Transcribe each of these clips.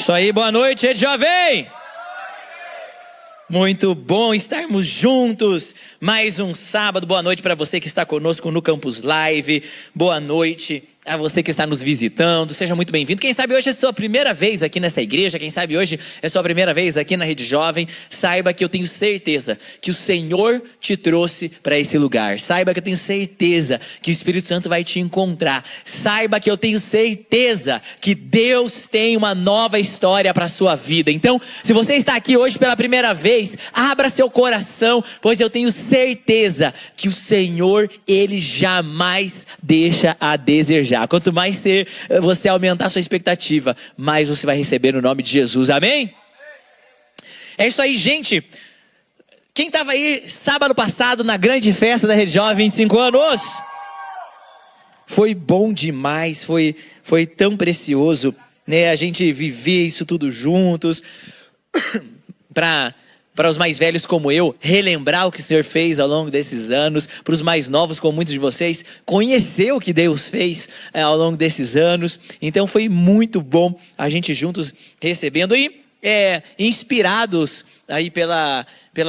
Isso aí, boa noite, Rede Jovem! Muito bom estarmos juntos, mais um sábado. Boa noite para você que está conosco no Campus Live, boa noite a você que está nos visitando, seja muito bem-vindo. Quem sabe hoje é sua primeira vez aqui nessa igreja, quem sabe hoje é sua primeira vez aqui na Rede Jovem, saiba que eu tenho certeza que o Senhor te trouxe para esse lugar. Saiba que eu tenho certeza que o Espírito Santo vai te encontrar. Saiba que eu tenho certeza que Deus tem uma nova história para a sua vida. Então, se você está aqui hoje pela primeira vez, abra seu coração, pois eu tenho certeza que o Senhor, Ele jamais deixa a desejar. Quanto mais você aumentar a sua expectativa, mais você vai receber no nome de Jesus, amém? É isso aí, gente. Quem estava aí sábado passado na grande festa da Rede Jovem, 25 anos? Foi bom demais, foi tão precioso, né? A gente viver isso tudo juntos, para os mais velhos como eu, relembrar o que o Senhor fez ao longo desses anos. Para os mais novos, como muitos de vocês, conhecer o que Deus fez ao longo desses anos. Então foi muito bom a gente juntos recebendo e inspirados aí pela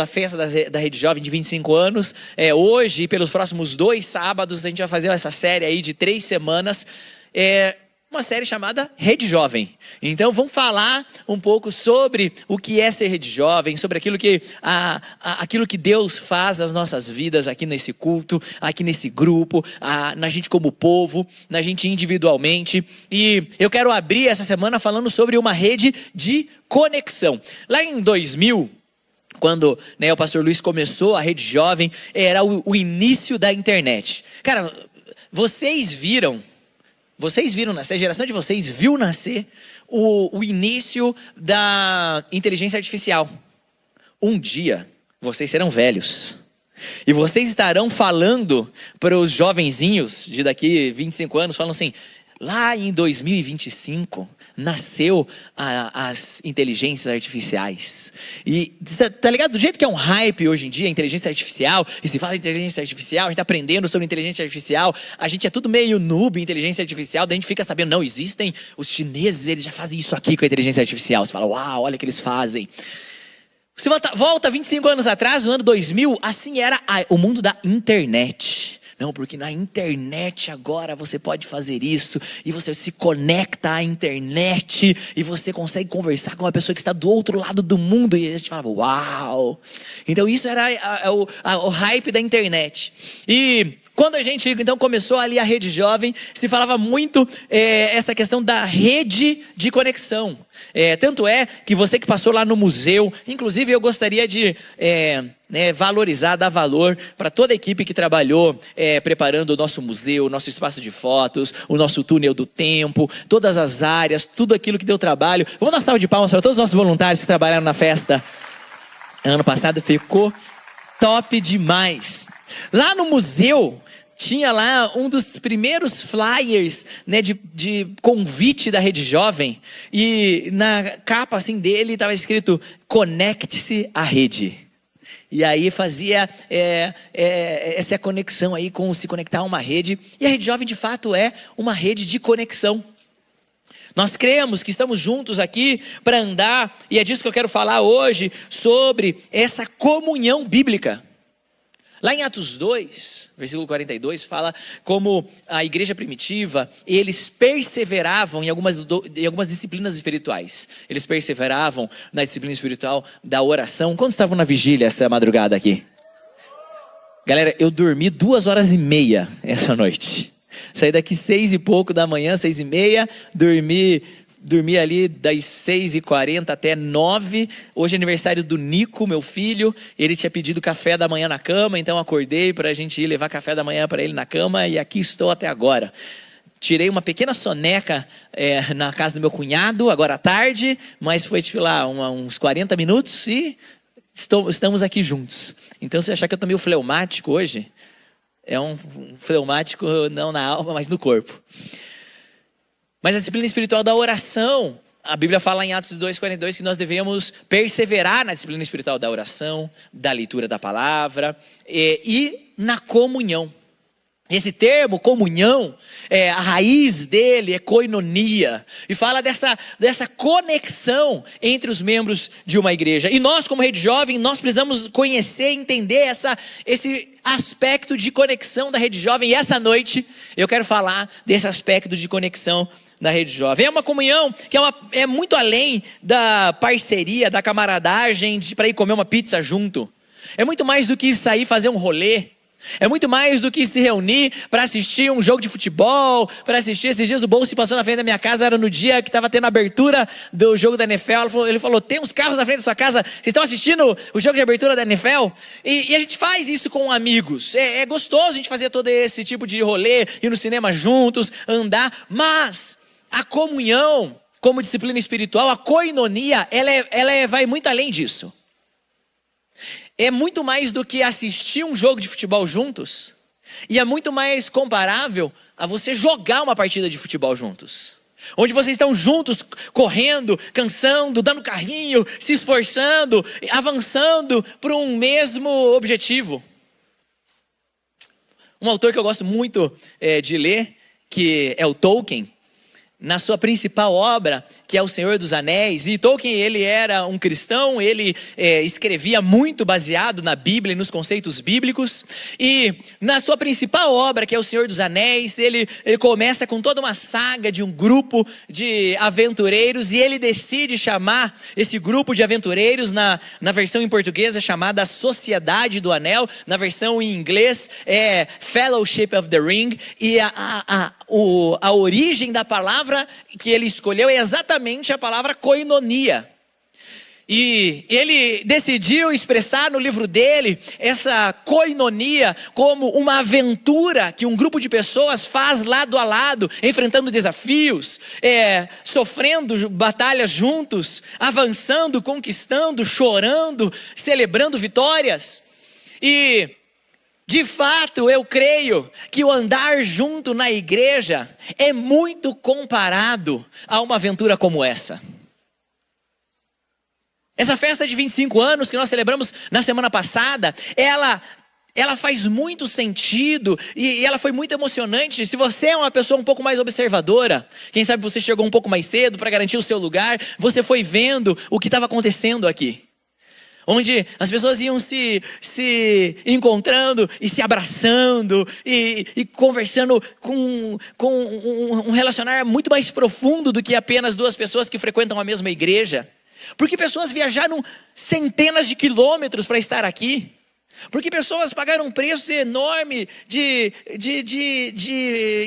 festa da Rede Jovem de 25 anos. Hoje e pelos próximos 2 sábados a gente vai fazer essa série aí de 3 semanas. Uma série chamada Rede Jovem. Então vamos falar um pouco sobre o que é ser Rede Jovem, sobre aquilo que Deus faz nas nossas vidas aqui nesse culto, aqui nesse grupo, na gente como povo, na gente individualmente. E eu quero abrir essa semana falando sobre uma rede de conexão. Lá em 2000, quando o pastor Luiz começou a Rede Jovem, era o início da internet. Cara, vocês viram nascer, a geração de vocês viu nascer o início da inteligência artificial. Um dia, vocês serão velhos. E vocês estarão falando para os jovenzinhos de daqui 25 anos, falam assim, lá em 2025... nasceu as inteligências artificiais. E tá ligado? Do jeito que é um hype hoje em dia, a inteligência artificial, e se fala em inteligência artificial, a gente tá aprendendo sobre inteligência artificial, a gente é tudo meio noob em inteligência artificial, daí a gente fica sabendo, não, existem, os chineses, eles já fazem isso aqui com a inteligência artificial. Você fala, uau, olha o que eles fazem. Você volta 25 anos atrás, no ano 2000, assim era o mundo da internet. Não, porque na internet agora você pode fazer isso, e você se conecta à internet, e você consegue conversar com uma pessoa que está do outro lado do mundo, e a gente fala, uau! Então isso era o hype da internet. E quando a gente então começou ali a Rede Jovem, se falava muito essa questão da rede de conexão. Tanto é que você que passou lá no museu, inclusive eu gostaria de valorizar, dar valor para toda a equipe que trabalhou preparando o nosso museu, o nosso espaço de fotos, o nosso túnel do tempo, todas as áreas, tudo aquilo que deu trabalho. Vamos dar uma salva de palmas para todos os nossos voluntários que trabalharam na festa. Ano passado ficou top demais. Lá no museu tinha lá um dos primeiros flyers, de convite da Rede Jovem, e na capa assim dele estava escrito, conecte-se à rede. E aí fazia essa conexão aí com se conectar a uma rede, e a Rede Jovem de fato é uma rede de conexão. Nós cremos que estamos juntos aqui para andar, e é disso que eu quero falar hoje, sobre essa comunhão bíblica. Lá em Atos 2, versículo 42, fala como a igreja primitiva, eles perseveravam em algumas disciplinas espirituais. Eles perseveravam na disciplina espiritual da oração. Quando estavam na vigília essa madrugada aqui? Galera, eu dormi 2h30 essa noite. Saí daqui 6 e pouco da manhã, 6h30, dormi ali das 6h40 até 9. Hoje é aniversário do Nico, meu filho. Ele tinha pedido café da manhã na cama, então acordei para a gente ir levar café da manhã para ele na cama, e aqui estou até agora. Tirei uma pequena soneca na casa do meu cunhado, agora à tarde, mas foi tipo lá uns 40 minutos e estamos aqui juntos. Então se achar que eu tô meio fleumático hoje, é um fleumático não na alma, mas no corpo. Mas a disciplina espiritual da oração, a Bíblia fala em Atos 2,42 que nós devemos perseverar na disciplina espiritual da oração, da leitura da palavra e na comunhão. Esse termo, comunhão, a raiz dele é koinonia. E fala dessa conexão entre os membros de uma igreja. E nós, como Rede Jovem, nós precisamos conhecer e entender esse aspecto de conexão da Rede Jovem. E essa noite eu quero falar desse aspecto de conexão da Rede Jovem. É uma comunhão que é muito além da parceria, da camaradagem, para ir comer uma pizza junto. É muito mais do que sair fazer um rolê. É muito mais do que se reunir para assistir um jogo de futebol, para assistir. Esses dias o Bolso passou na frente da minha casa, era no dia que estava tendo a abertura do jogo da NFL. Ele falou, tem uns carros na frente da sua casa, vocês estão assistindo o jogo de abertura da NFL? E a gente faz isso com amigos. É gostoso a gente fazer todo esse tipo de rolê, ir no cinema juntos, andar. Mas a comunhão, como disciplina espiritual, a koinonia, ela vai muito além disso. É muito mais do que assistir um jogo de futebol juntos. E é muito mais comparável a você jogar uma partida de futebol juntos. Onde vocês estão juntos, correndo, cansando, dando carrinho, se esforçando, avançando para um mesmo objetivo. Um autor que eu gosto muito de ler, que é o Tolkien, na sua principal obra, que é O Senhor dos Anéis. E Tolkien, ele era um cristão, ele escrevia muito baseado na Bíblia e nos conceitos bíblicos. E na sua principal obra, que é O Senhor dos Anéis, ele começa com toda uma saga de um grupo de aventureiros. E ele decide chamar esse grupo de aventureiros, na versão em português é chamada Sociedade do Anel. Na versão em inglês é Fellowship of the Ring. E a origem da palavra que ele escolheu é exatamente a palavra koinonia. E ele decidiu expressar no livro dele essa koinonia como uma aventura que um grupo de pessoas faz lado a lado, enfrentando desafios, sofrendo batalhas juntos, avançando, conquistando, chorando, celebrando vitórias. E de fato, eu creio que o andar junto na igreja é muito comparado a uma aventura como essa. Essa festa de 25 anos que nós celebramos na semana passada, ela faz muito sentido e ela foi muito emocionante. Se você é uma pessoa um pouco mais observadora, quem sabe você chegou um pouco mais cedo para garantir o seu lugar, você foi vendo o que estava acontecendo aqui. Onde as pessoas iam se encontrando e se abraçando e conversando com um relacionar muito mais profundo do que apenas duas pessoas que frequentam a mesma igreja. Porque pessoas viajaram centenas de quilômetros para estar aqui. Porque pessoas pagaram um preço enorme de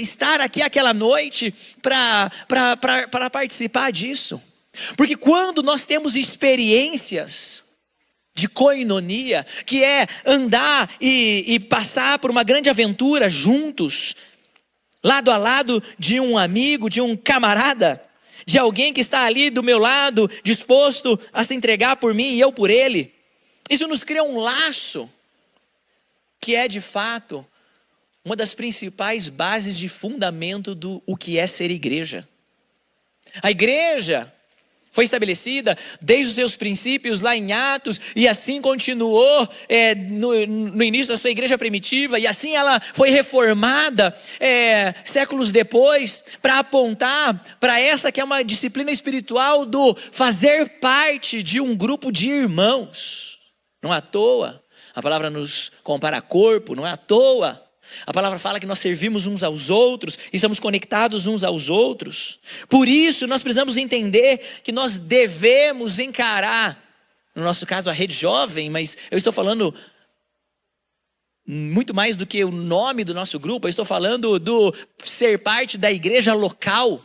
estar aqui aquela noite para participar disso. Porque quando nós temos experiências de koinonia, que é andar e passar por uma grande aventura juntos, lado a lado de um amigo, de um camarada, de alguém que está ali do meu lado, disposto a se entregar por mim e eu por ele. Isso nos cria um laço, que é de fato uma das principais bases de fundamento do que é ser igreja. A igreja foi estabelecida desde os seus princípios lá em Atos, e assim continuou no início da sua igreja primitiva, e assim ela foi reformada séculos depois, para apontar para essa que é uma disciplina espiritual do fazer parte de um grupo de irmãos. Não é à toa, a palavra nos compara a corpo, não é à toa. A palavra fala que nós servimos uns aos outros, estamos conectados uns aos outros. Por isso nós precisamos entender que nós devemos encarar, no nosso caso a Rede Jovem, mas eu estou falando muito mais do que o nome do nosso grupo, eu estou falando do ser parte da igreja local,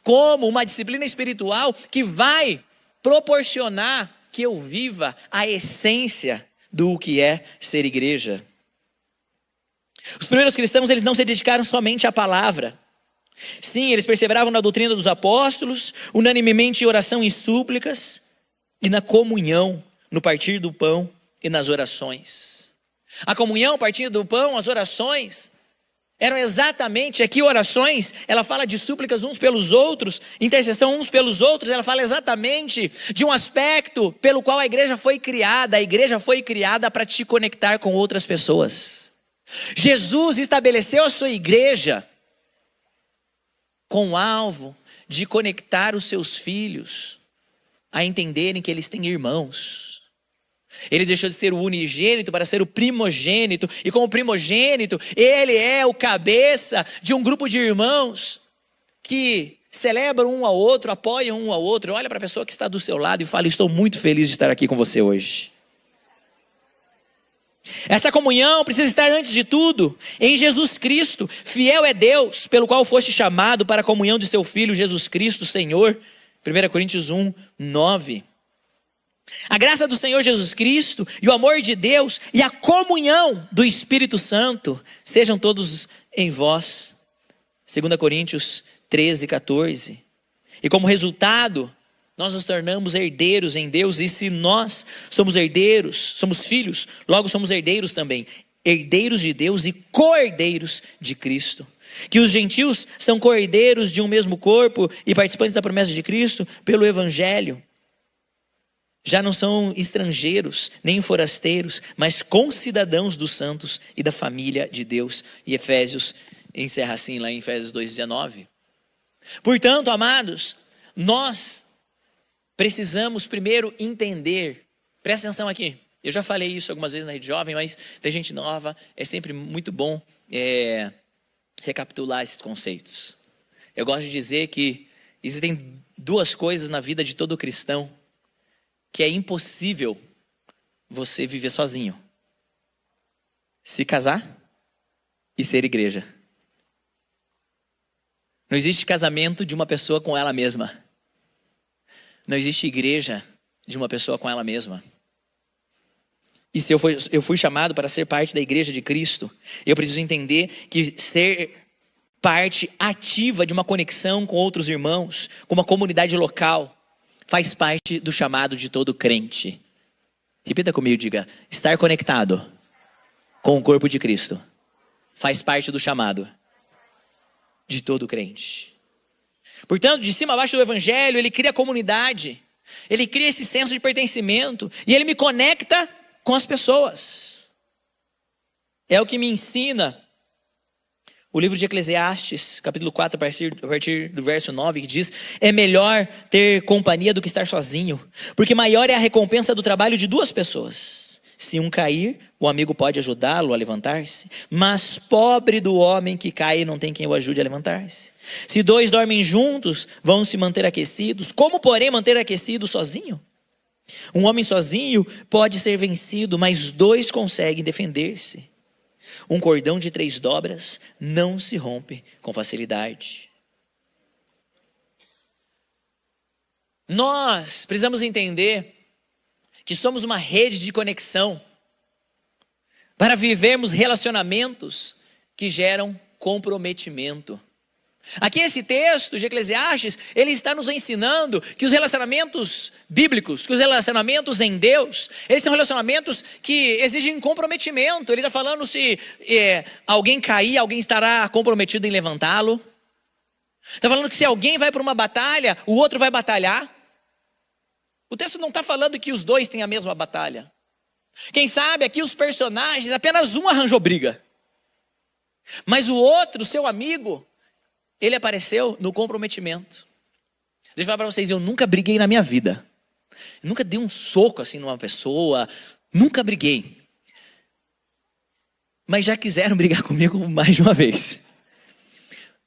como uma disciplina espiritual que vai proporcionar que eu viva a essência do que é ser igreja. Os primeiros cristãos, eles não se dedicaram somente à palavra. Sim, eles perseveravam na doutrina dos apóstolos, unanimemente em oração e súplicas, e na comunhão, no partir do pão e nas orações. A comunhão, o partir do pão, as orações, eram exatamente, aqui orações, ela fala de súplicas uns pelos outros, intercessão uns pelos outros, ela fala exatamente de um aspecto pelo qual a igreja foi criada. A igreja foi criada para te conectar com outras pessoas. Jesus estabeleceu a sua igreja com o alvo de conectar os seus filhos a entenderem que eles têm irmãos. Ele deixou de ser o unigênito para ser o primogênito. E como primogênito, ele é o cabeça de um grupo de irmãos que celebram um ao outro, apoiam um ao outro. Olha para a pessoa que está do seu lado e fala: estou muito feliz de estar aqui com você hoje. Essa comunhão precisa estar antes de tudo em Jesus Cristo. Fiel é Deus, pelo qual foste chamado para a comunhão de seu Filho Jesus Cristo, Senhor. 1 Coríntios 1, 9. A graça do Senhor Jesus Cristo e o amor de Deus e a comunhão do Espírito Santo sejam todos em vós. 2 Coríntios 13, 14. E como resultado, nós nos tornamos herdeiros em Deus. E se nós somos herdeiros, somos filhos, logo somos herdeiros também. Herdeiros de Deus e co-herdeiros de Cristo. Que os gentios são co-herdeiros de um mesmo corpo e participantes da promessa de Cristo pelo Evangelho. Já não são estrangeiros, nem forasteiros, mas concidadãos dos santos e da família de Deus. E Efésios encerra assim lá em Efésios 2,19. Portanto, amados, nós precisamos primeiro entender. Presta atenção aqui. Eu já falei isso algumas vezes na Rede Jovem, mas tem gente nova. É sempre muito bom recapitular esses conceitos. Eu gosto de dizer que existem duas coisas na vida de todo cristão que é impossível você viver sozinho: se casar e ser igreja. Não existe casamento de uma pessoa com ela mesma. Não existe igreja de uma pessoa com ela mesma. E se eu fui chamado para ser parte da igreja de Cristo, eu preciso entender que ser parte ativa de uma conexão com outros irmãos, com uma comunidade local, faz parte do chamado de todo crente. Repita comigo, diga: estar conectado com o corpo de Cristo faz parte do chamado de todo crente. Portanto, de cima a baixo do Evangelho, ele cria comunidade, ele cria esse senso de pertencimento e ele me conecta com as pessoas. É o que me ensina o livro de Eclesiastes, capítulo 4, a partir do verso 9, que diz: é melhor ter companhia do que estar sozinho, porque maior é a recompensa do trabalho de duas pessoas. Se um cair, o amigo pode ajudá-lo a levantar-se, mas pobre do homem que cai e não tem quem o ajude a levantar-se. Se dois dormem juntos, vão se manter aquecidos. Como, porém, manter aquecido sozinho? Um homem sozinho pode ser vencido, mas dois conseguem defender-se. Um cordão de 3 dobras não se rompe com facilidade. Nós precisamos entender que somos uma rede de conexão para vivermos relacionamentos que geram comprometimento. Aqui esse texto de Eclesiastes, ele está nos ensinando que os relacionamentos bíblicos, que os relacionamentos em Deus, eles são relacionamentos que exigem comprometimento. Ele está falando se alguém cair, alguém estará comprometido em levantá-lo. Está falando que se alguém vai para uma batalha, o outro vai batalhar. O texto não está falando que os dois têm a mesma batalha. Quem sabe aqui os personagens, apenas um arranjou briga. Mas o outro, seu amigo, ele apareceu no comprometimento. Deixa eu falar para vocês, eu nunca briguei na minha vida. Eu nunca dei um soco assim numa pessoa. Nunca briguei. Mas já quiseram brigar comigo mais de uma vez.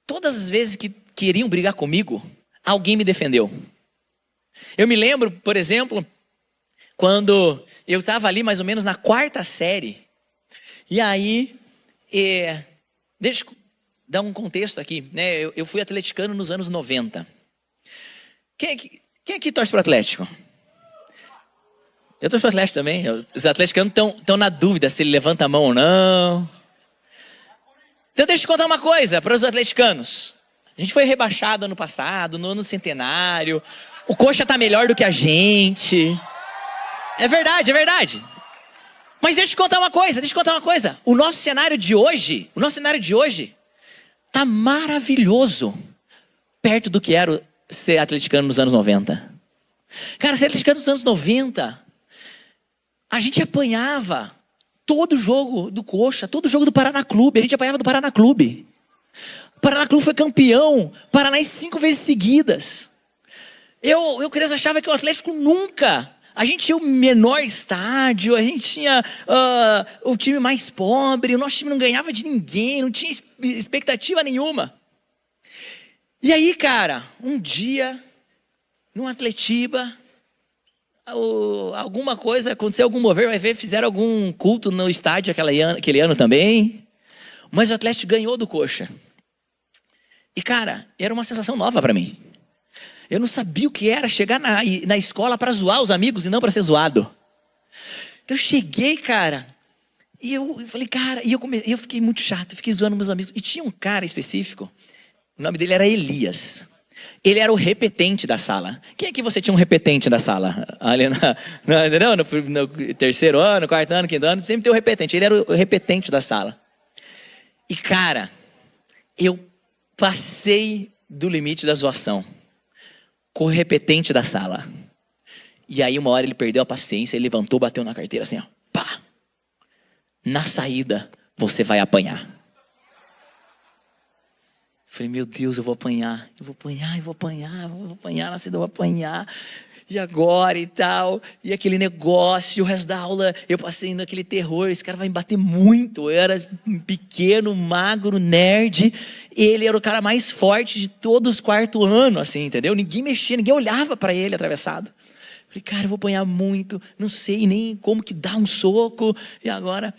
Todas as vezes que queriam brigar comigo, alguém me defendeu. Eu me lembro, por exemplo, quando eu estava ali mais ou menos na 4ª série. E aí, deixa eu dar um contexto aqui, né? Eu fui atleticano nos anos 90. Quem aqui torce para o Atlético? Eu torço para o Atlético também. Os atleticanos estão na dúvida se ele levanta a mão ou não. Então deixa eu te contar uma coisa para os atleticanos. A gente foi rebaixado ano passado, no ano centenário. O Coxa está melhor do que a gente. É verdade, é verdade. Mas deixa eu te contar uma coisa. O nosso cenário de hoje tá maravilhoso perto do que era ser atleticano nos anos 90. Cara, ser atleticano nos anos 90, a gente apanhava todo jogo do Coxa, todo jogo do Paraná Clube, a gente apanhava do Paraná Clube. O Paraná Clube foi campeão paranaense 5 vezes seguidas. Eu criança achava que o Atlético nunca... A gente tinha o menor estádio, a gente tinha o time mais pobre, o nosso time não ganhava de ninguém, não tinha expectativa nenhuma. E aí, cara, um dia, no Atletiba, alguma coisa, aconteceu algum mover, vai ver, fizeram algum culto no estádio aquele ano também. Mas o Atlético ganhou do Coxa. E, cara, era uma sensação nova para mim. Eu não sabia o que era chegar na escola para zoar os amigos e não para ser zoado. Então eu cheguei, cara, e eu falei, cara, eu fiquei muito chato, eu fiquei zoando meus amigos. E tinha um cara específico, o nome dele era Elias. Ele era o repetente da sala. Quem aqui você tinha um repetente da sala? Ali no terceiro ano, quarto ano, quinto ano, sempre tem um repetente. Ele era o repetente da sala. E, cara, eu passei do limite da zoação com o repetente da sala. E aí uma hora ele perdeu a paciência, ele levantou, bateu na carteira assim, ó, pá. Na saída, você vai apanhar. Falei, meu Deus, eu vou apanhar na saída eu vou apanhar. E agora e tal, e aquele negócio, o resto da aula, eu passei naquele terror, esse cara vai me bater muito. Eu era pequeno, magro, nerd, ele era o cara mais forte de todos os quarto ano, assim, entendeu? Ninguém mexia, ninguém olhava pra ele atravessado. Falei, cara, eu vou apanhar muito, não sei nem como que dá um soco, e agora...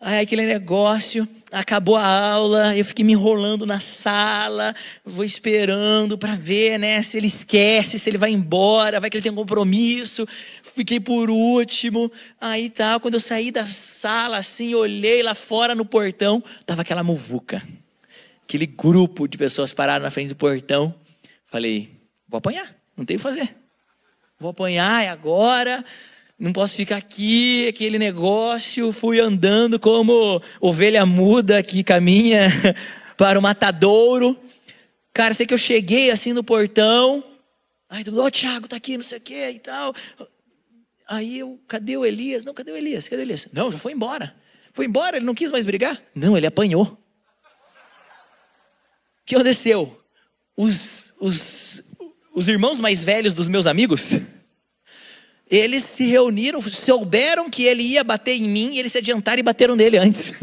Aí aquele negócio, acabou a aula, eu fiquei me enrolando na sala, vou esperando para ver, né, se ele esquece, se ele vai embora, vai que ele tem um compromisso. Fiquei por último, aí tá, quando eu saí da sala assim, olhei lá fora no portão, tava aquela muvuca, aquele grupo de pessoas pararam na frente do portão. Falei, vou apanhar, não tem o que fazer, vou apanhar, é agora... Não posso ficar aqui, aquele negócio. Fui andando como ovelha muda que caminha para o matadouro. Cara, sei que eu cheguei assim no portão. Aí tudo, ô Thiago, tá aqui, não sei o que e tal. Aí eu, cadê o Elias? Não, cadê o Elias? Cadê o Elias? Não, já foi embora. Foi embora, ele não quis mais brigar? Não, ele apanhou. O que aconteceu? Os irmãos mais velhos dos meus amigos... Eles se reuniram, souberam que ele ia bater em mim e eles se adiantaram e bateram nele antes.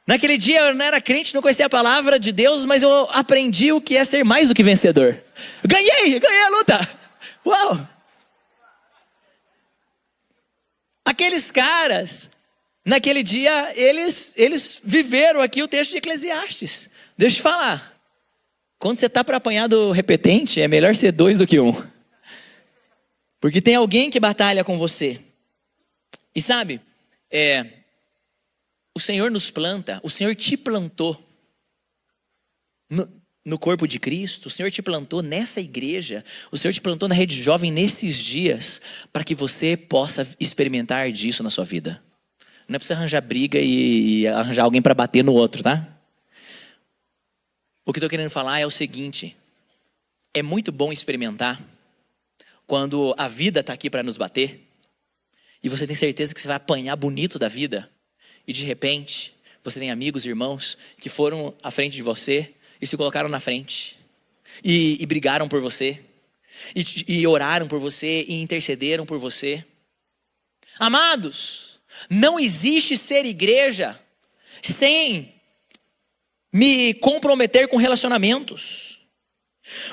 Naquele dia eu não era crente, não conhecia a palavra de Deus, mas eu aprendi o que é ser mais do que vencedor. Ganhei a luta. Uau! Aqueles caras, naquele dia, eles viveram aqui o texto de Eclesiastes. Deixa eu te falar. Quando você está para apanhar do repetente, é melhor ser 2 do que 1. Porque tem alguém que batalha com você. E sabe, o Senhor nos planta, o Senhor te plantou no corpo de Cristo, o Senhor te plantou nessa igreja, o Senhor te plantou na rede jovem nesses dias, para que você possa experimentar disso na sua vida. Não é para você arranjar briga e arranjar alguém para bater no outro, tá? O que eu estou querendo falar é o seguinte, é muito bom experimentar quando a vida está aqui para nos bater, e você tem certeza que você vai apanhar bonito da vida, e de repente, você tem amigos, irmãos, que foram à frente de você, e se colocaram na frente, e brigaram por você, e oraram por você, e intercederam por você. Amados, não existe ser igreja sem me comprometer com relacionamentos.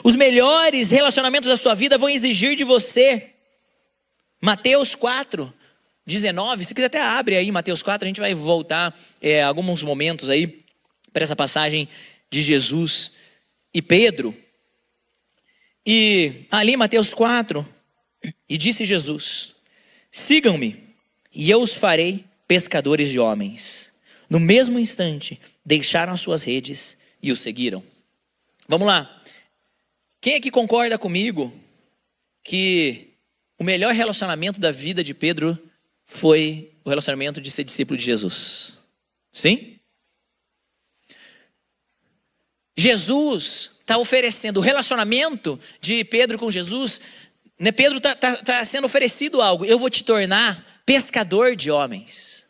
Os melhores relacionamentos da sua vida vão exigir de você. Mateus 4, 19. Se quiser até abre aí Mateus 4. A gente vai voltar alguns momentos aí para essa passagem de Jesus e Pedro. E ali Mateus 4. E disse Jesus: sigam-me e eu os farei pescadores de homens. No mesmo instante deixaram as suas redes e o seguiram. Vamos lá. Quem aqui concorda comigo que o melhor relacionamento da vida de Pedro foi o relacionamento de ser discípulo de Jesus? Sim? Jesus está oferecendo o relacionamento de Pedro com Jesus, né? Pedro está sendo oferecido algo. Eu vou te tornar pescador de homens.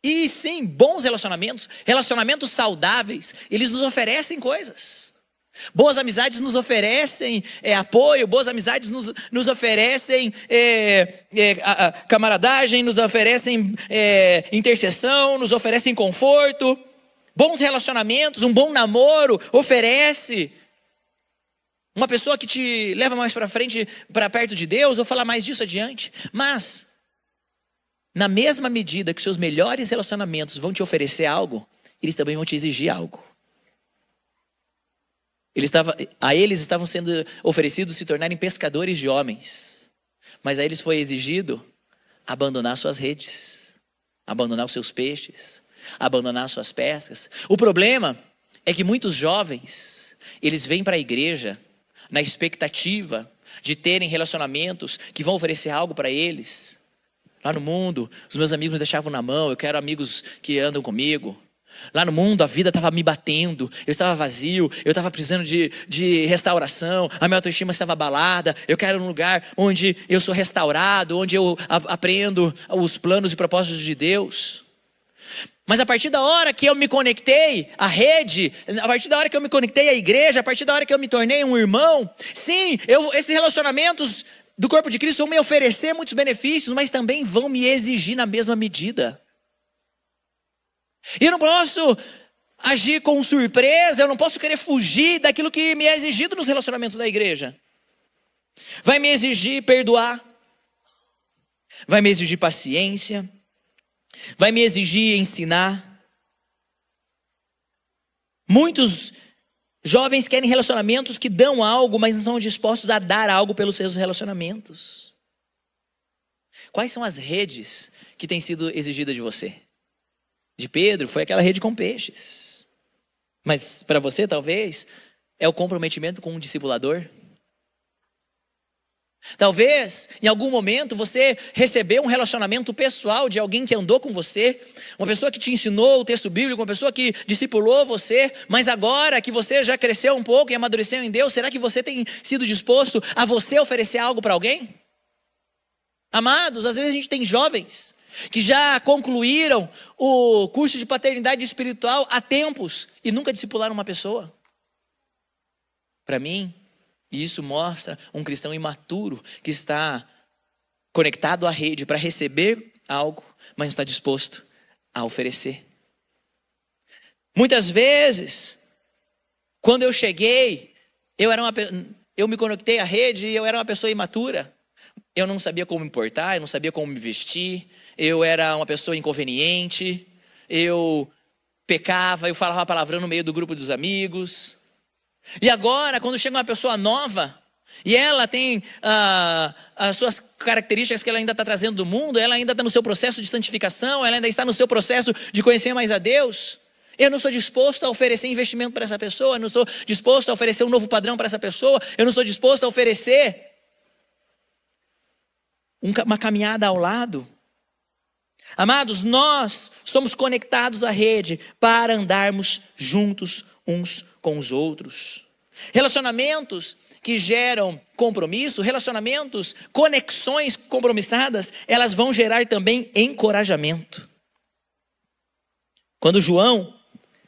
E sim, bons relacionamentos, relacionamentos saudáveis, eles nos oferecem coisas. Boas amizades nos oferecem apoio, boas amizades nos oferecem camaradagem, nos oferecem intercessão, nos oferecem conforto. Bons relacionamentos, um bom namoro oferece uma pessoa que te leva mais para frente, para perto de Deus. Vou falar mais disso adiante. Mas, na mesma medida que seus melhores relacionamentos vão te oferecer algo, eles também vão te exigir algo. A eles estavam sendo oferecidos se tornarem pescadores de homens. Mas a eles foi exigido abandonar suas redes, abandonar os seus peixes, abandonar suas pescas. O problema é que muitos jovens, eles vêm para a igreja na expectativa de terem relacionamentos que vão oferecer algo para eles. Lá no mundo, os meus amigos me deixavam na mão, eu quero amigos que andam comigo. Lá no mundo a vida estava me batendo, eu estava vazio, eu estava precisando de restauração, a minha autoestima estava abalada. Eu quero um lugar onde eu sou restaurado, onde eu aprendo os planos e propósitos de Deus. Mas a partir da hora que eu me conectei à rede, a partir da hora que eu me conectei à igreja, a partir da hora que eu me tornei um irmão, sim, esses relacionamentos do corpo de Cristo vão me oferecer muitos benefícios, mas também vão me exigir na mesma medida. E eu não posso agir com surpresa, eu não posso querer fugir daquilo que me é exigido nos relacionamentos da igreja. Vai me exigir perdoar, vai me exigir paciência, vai me exigir ensinar. Muitos jovens querem relacionamentos que dão algo, mas não são dispostos a dar algo pelos seus relacionamentos. Quais são as redes que têm sido exigidas de você? De Pedro foi aquela rede com peixes. Mas para você talvez é o comprometimento com um discipulador. Talvez em algum momento você recebeu um relacionamento pessoal de alguém que andou com você, uma pessoa que te ensinou o texto bíblico, uma pessoa que discipulou você. Mas agora que você já cresceu um pouco e amadureceu em Deus, será que você tem sido disposto a você oferecer algo para alguém? Amados, às vezes a gente tem jovens que já concluíram o curso de paternidade espiritual há tempos e nunca discipularam uma pessoa. Para mim, isso mostra um cristão imaturo que está conectado à rede para receber algo, mas não está disposto a oferecer. Muitas vezes, quando eu cheguei, eu me conectei à rede e eu era uma pessoa imatura. Eu não sabia como me portar, eu não sabia como me vestir, eu era uma pessoa inconveniente, eu pecava, eu falava palavrão no meio do grupo dos amigos. E agora, quando chega uma pessoa nova, e ela tem as suas características que ela ainda está trazendo do mundo, ela ainda está no seu processo de santificação, ela ainda está no seu processo de conhecer mais a Deus, eu não sou disposto a oferecer investimento para essa pessoa, eu não estou disposto a oferecer um novo padrão para essa pessoa, eu não estou disposto a oferecer uma caminhada ao lado. Amados, nós somos conectados à rede para andarmos juntos uns com os outros. Relacionamentos que geram compromisso, relacionamentos, conexões compromissadas, elas vão gerar também encorajamento. Quando João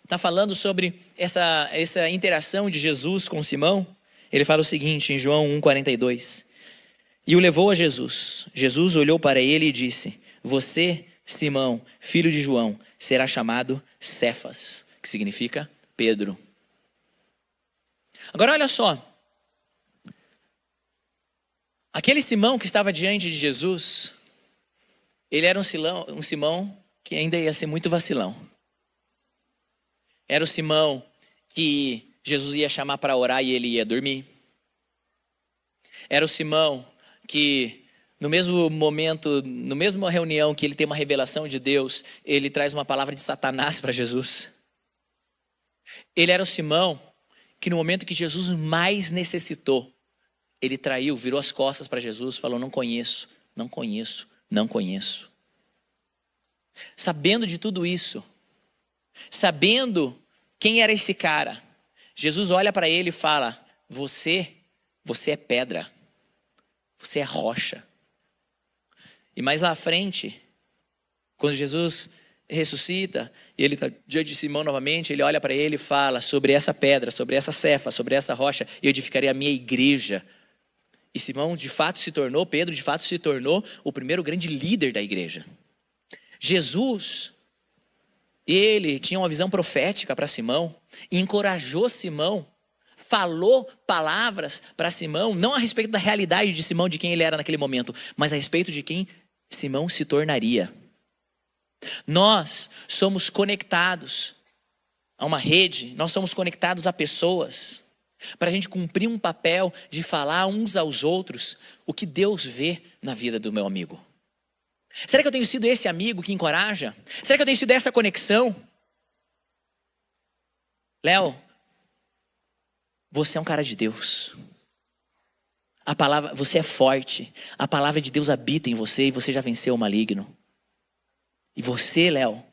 está falando sobre essa interação de Jesus com Simão, ele fala o seguinte em João 1,42. E o levou a Jesus. Jesus olhou para ele e disse: você, Simão, filho de João, será chamado Cefas, que significa Pedro. Agora olha só. Aquele Simão que estava diante de Jesus, ele era um Simão que ainda ia ser muito vacilão. Era o Simão que Jesus ia chamar para orar e ele ia dormir. Era o Simão que no mesmo momento, na mesma reunião que ele tem uma revelação de Deus, ele traz uma palavra de Satanás para Jesus. Ele era o Simão que no momento que Jesus mais necessitou, ele traiu, virou as costas para Jesus, falou: não conheço, não conheço, não conheço. Sabendo de tudo isso, sabendo quem era esse cara, Jesus olha para ele e fala: você é pedra. Você é rocha. E mais lá à frente, quando Jesus ressuscita, e ele está diante de Simão novamente, ele olha para ele e fala: sobre essa pedra, sobre essa cefa, sobre essa rocha, eu edificarei a minha igreja. E Simão de fato se tornou, Pedro de fato se tornou o primeiro grande líder da igreja. Jesus, ele tinha uma visão profética para Simão, e encorajou Simão, falou palavras para Simão, não a respeito da realidade de Simão, de quem ele era naquele momento, mas a respeito de quem Simão se tornaria. Nós somos conectados a uma rede, nós somos conectados a pessoas, para a gente cumprir um papel de falar uns aos outros o que Deus vê na vida do meu amigo. Será que eu tenho sido esse amigo que encoraja? Será que eu tenho sido essa conexão? Léo, você é um cara de Deus. A palavra, você é forte. A palavra de Deus habita em você e você já venceu o maligno. E você, Léo,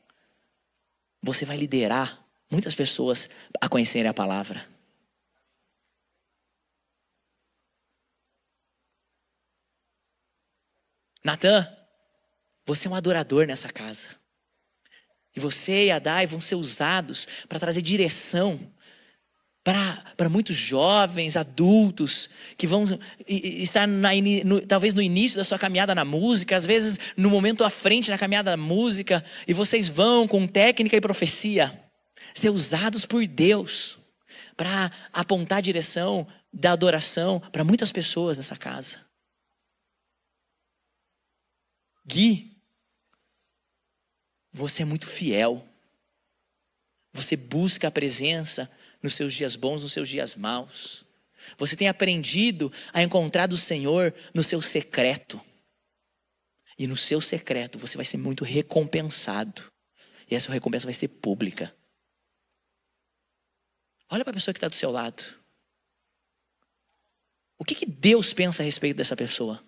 você vai liderar muitas pessoas a conhecerem a palavra. Natan, você é um adorador nessa casa. E você e a Dai vão ser usados para trazer direção para muitos jovens, adultos, que vão estar talvez no início da sua caminhada na música, às vezes no momento à frente na caminhada da música, e vocês vão com técnica e profecia ser usados por Deus para apontar a direção da adoração para muitas pessoas nessa casa. Gui, você é muito fiel. Você busca a presença nos seus dias bons, nos seus dias maus. Você tem aprendido a encontrar do Senhor no seu secreto. E no seu secreto você vai ser muito recompensado. E essa recompensa vai ser pública. Olha para a pessoa que está do seu lado. O que Deus pensa a respeito dessa pessoa?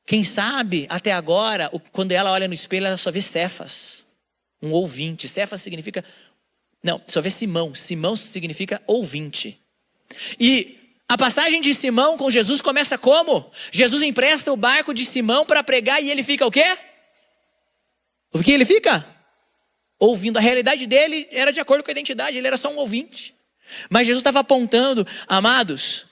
Quem sabe, até agora, quando ela olha no espelho, ela só vê Cefas, um ouvinte. Cefas significa... Não, só vê Simão. Simão significa ouvinte. E a passagem de Simão com Jesus começa como? Jesus empresta o barco de Simão para pregar e ele fica o quê? O que ele fica? Ouvindo. A realidade dele era de acordo com a identidade, ele era só um ouvinte. Mas Jesus estava apontando, amados,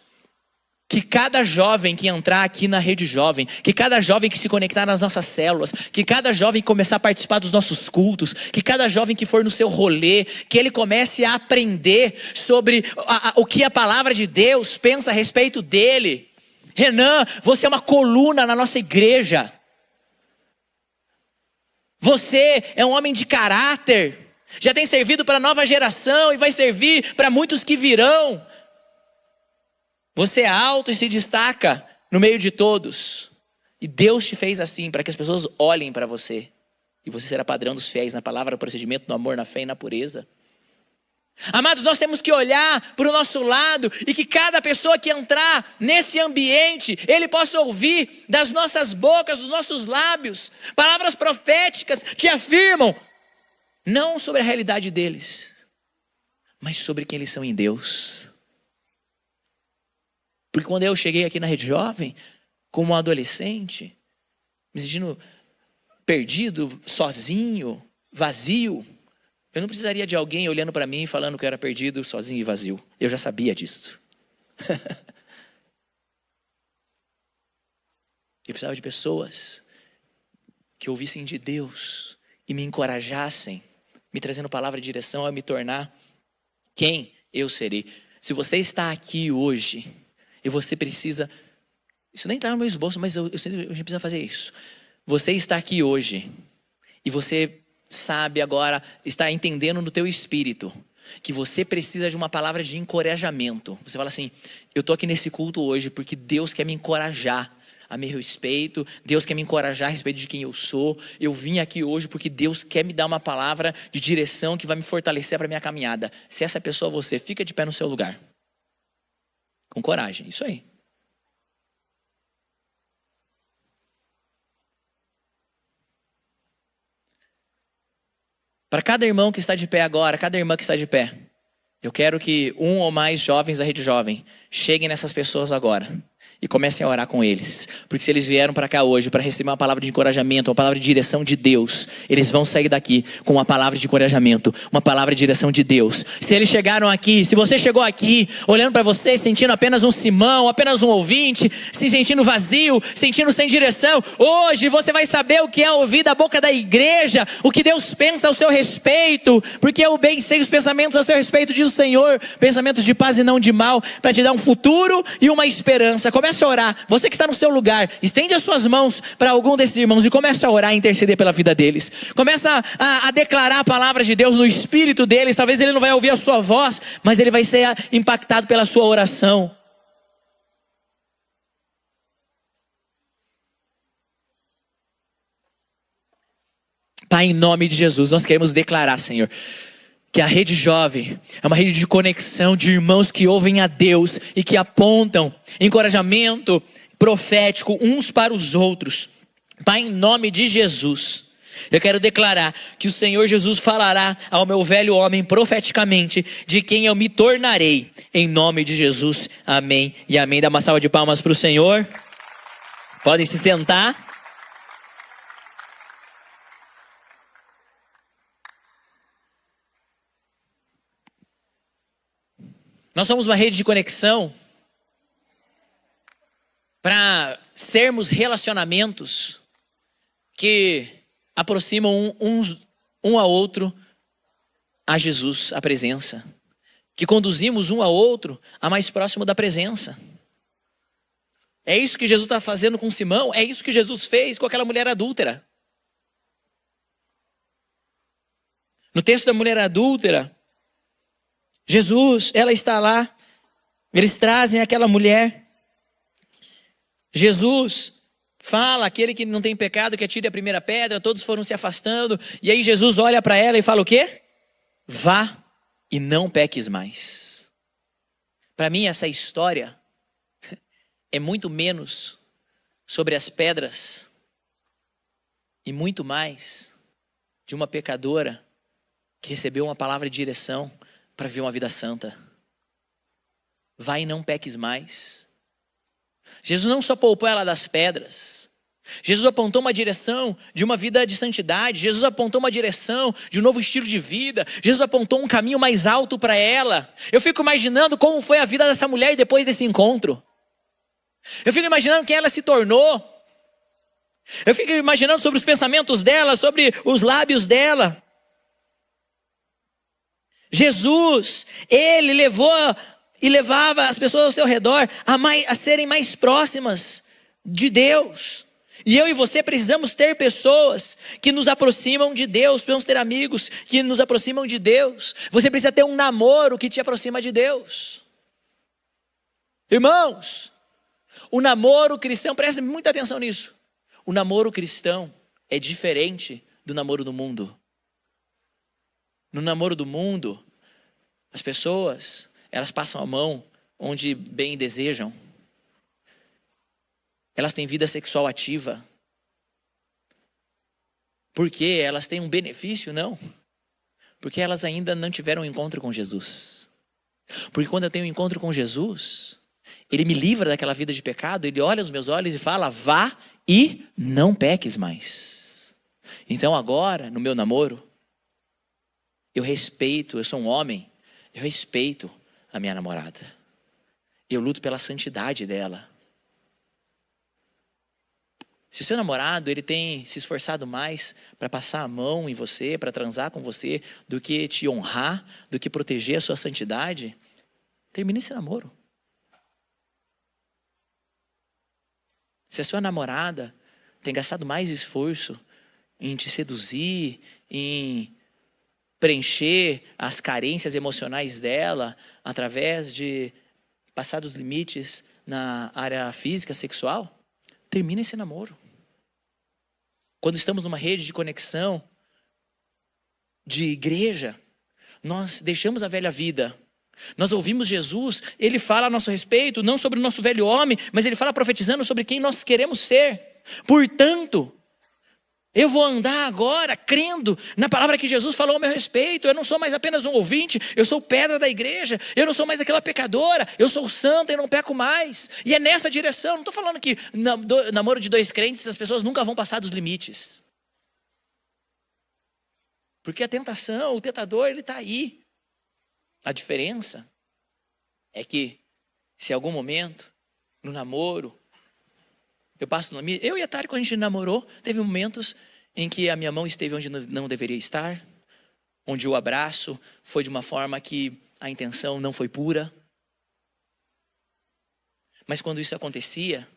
que cada jovem que entrar aqui na Rede Jovem, que cada jovem que se conectar nas nossas células, que cada jovem que começar a participar dos nossos cultos, que cada jovem que for no seu rolê, que ele comece a aprender sobre o que a palavra de Deus pensa a respeito dele. Renan, você é uma coluna na nossa igreja. Você é um homem de caráter. Já tem servido para a nova geração e vai servir para muitos que virão. Você é alto e se destaca no meio de todos. E Deus te fez assim, para que as pessoas olhem para você. E você será padrão dos fiéis na palavra, no procedimento, no amor, na fé e na pureza. Amados, nós temos que olhar para o nosso lado e que cada pessoa que entrar nesse ambiente, ele possa ouvir das nossas bocas, dos nossos lábios, palavras proféticas que afirmam, não sobre a realidade deles, mas sobre quem eles são em Deus. Porque quando eu cheguei aqui na Rede Jovem, como adolescente, me sentindo perdido, sozinho, vazio, eu não precisaria de alguém olhando para mim e falando que eu era perdido, sozinho e vazio. Eu já sabia disso. Eu precisava de pessoas que ouvissem de Deus e me encorajassem, me trazendo palavra de direção a me tornar quem eu serei. Se você está aqui hoje e você precisa... Isso nem está no meu esboço, mas a gente precisa fazer isso. Você está aqui hoje e você sabe agora, está entendendo no teu espírito que você precisa de uma palavra de encorajamento. Você fala assim, eu estou aqui nesse culto hoje porque Deus quer me encorajar a meu respeito, Deus quer me encorajar a respeito de quem eu sou. Eu vim aqui hoje porque Deus quer me dar uma palavra de direção que vai me fortalecer para a minha caminhada. Se essa pessoa é você, fica de pé no seu lugar. Com coragem, isso aí. Para cada irmão que está de pé agora, cada irmã que está de pé, eu quero que um ou mais jovens da Rede Jovem cheguem nessas pessoas agora E comecem a orar com eles. Porque se eles vieram para cá hoje para receber uma palavra de encorajamento, uma palavra de direção de Deus, eles vão sair daqui com uma palavra de encorajamento, uma palavra de direção de Deus. Se eles chegaram aqui, se você chegou aqui olhando para você, sentindo apenas um Simão, apenas um ouvinte, se sentindo vazio, sentindo sem direção, hoje você vai saber o que é ouvir da boca da igreja, o que Deus pensa ao seu respeito, porque eu bem sei os pensamentos ao seu respeito, diz o Senhor, pensamentos de paz e não de mal, para te dar um futuro e uma esperança. Comece a orar, você que está no seu lugar, estende as suas mãos para algum desses irmãos e comece a orar e interceder pela vida deles. Começa a declarar a palavra de Deus no espírito deles. Talvez ele não vai ouvir a sua voz, mas ele vai ser impactado pela sua oração. Pai, em nome de Jesus, nós queremos declarar, Senhor, que a rede jovem é uma rede de conexão de irmãos que ouvem a Deus e que apontam encorajamento profético uns para os outros. Pai, em nome de Jesus, eu quero declarar que o Senhor Jesus falará ao meu velho homem profeticamente de quem eu me tornarei. Em nome de Jesus, amém e amém. Dá uma salva de palmas para o Senhor. Podem se sentar. Nós somos uma rede de conexão para sermos relacionamentos que aproximam um ao outro a Jesus, a presença. Que conduzimos um ao outro a mais próximo da presença. É isso que Jesus está fazendo com Simão, é isso que Jesus fez com aquela mulher adúltera. No texto da mulher adúltera, Jesus, ela está lá, eles trazem aquela mulher. Jesus fala, aquele que não tem pecado, que atire a primeira pedra, todos foram se afastando. E aí Jesus olha para ela e fala o quê? Vá e não peques mais. Para mim essa história é muito menos sobre as pedras e muito mais de uma pecadora que recebeu uma palavra de direção para viver uma vida santa. Vai e não peques mais. Jesus não só poupou ela das pedras. Jesus apontou uma direção de uma vida de santidade. Jesus apontou uma direção de um novo estilo de vida. Jesus apontou um caminho mais alto para ela. Eu fico imaginando como foi a vida dessa mulher depois desse encontro. Eu fico imaginando quem ela se tornou. Eu fico imaginando sobre os pensamentos dela, sobre os lábios dela. Jesus, ele levou e levava as pessoas ao seu redor a serem mais próximas de Deus. E eu e você precisamos ter pessoas que nos aproximam de Deus, precisamos ter amigos que nos aproximam de Deus. Você precisa ter um namoro que te aproxima de Deus. Irmãos, o namoro cristão, preste muita atenção nisso. O namoro cristão é diferente do namoro do mundo. No namoro do mundo, as pessoas, elas passam a mão onde bem desejam. Elas têm vida sexual ativa. Por quê? Elas têm um benefício? Não. Porque elas ainda não tiveram um encontro com Jesus. Porque quando eu tenho um encontro com Jesus, Ele me livra daquela vida de pecado, Ele olha nos meus olhos e fala, vá e não peques mais. Então agora, no meu namoro, eu sou um homem, eu respeito a minha namorada. Eu luto pela santidade dela. Se o seu namorado, ele tem se esforçado mais para passar a mão em você, para transar com você, do que te honrar, do que proteger a sua santidade, termine esse namoro. Se a sua namorada tem gastado mais esforço em te seduzir, em preencher as carências emocionais dela através de passar dos limites na área física, sexual, termina esse namoro. Quando estamos numa rede de conexão de igreja, nós deixamos a velha vida. Nós ouvimos Jesus, Ele fala a nosso respeito, não sobre o nosso velho homem, mas Ele fala profetizando sobre quem nós queremos ser. Portanto, Eu vou andar agora crendo na palavra que Jesus falou a meu respeito. Eu não sou mais apenas um ouvinte, eu sou pedra da igreja. Eu não sou mais aquela pecadora, eu sou santa e não peco mais. E é nessa direção. Não estou falando que namoro de dois crentes as pessoas nunca vão passar dos limites. Porque a tentação, o tentador, ele está aí. A diferença é que se em algum momento, no namoro, eu e a Tari, quando a gente namorou, teve momentos em que a minha mão esteve onde não deveria estar, onde o abraço foi de uma forma que a intenção não foi pura. Mas quando isso acontecia,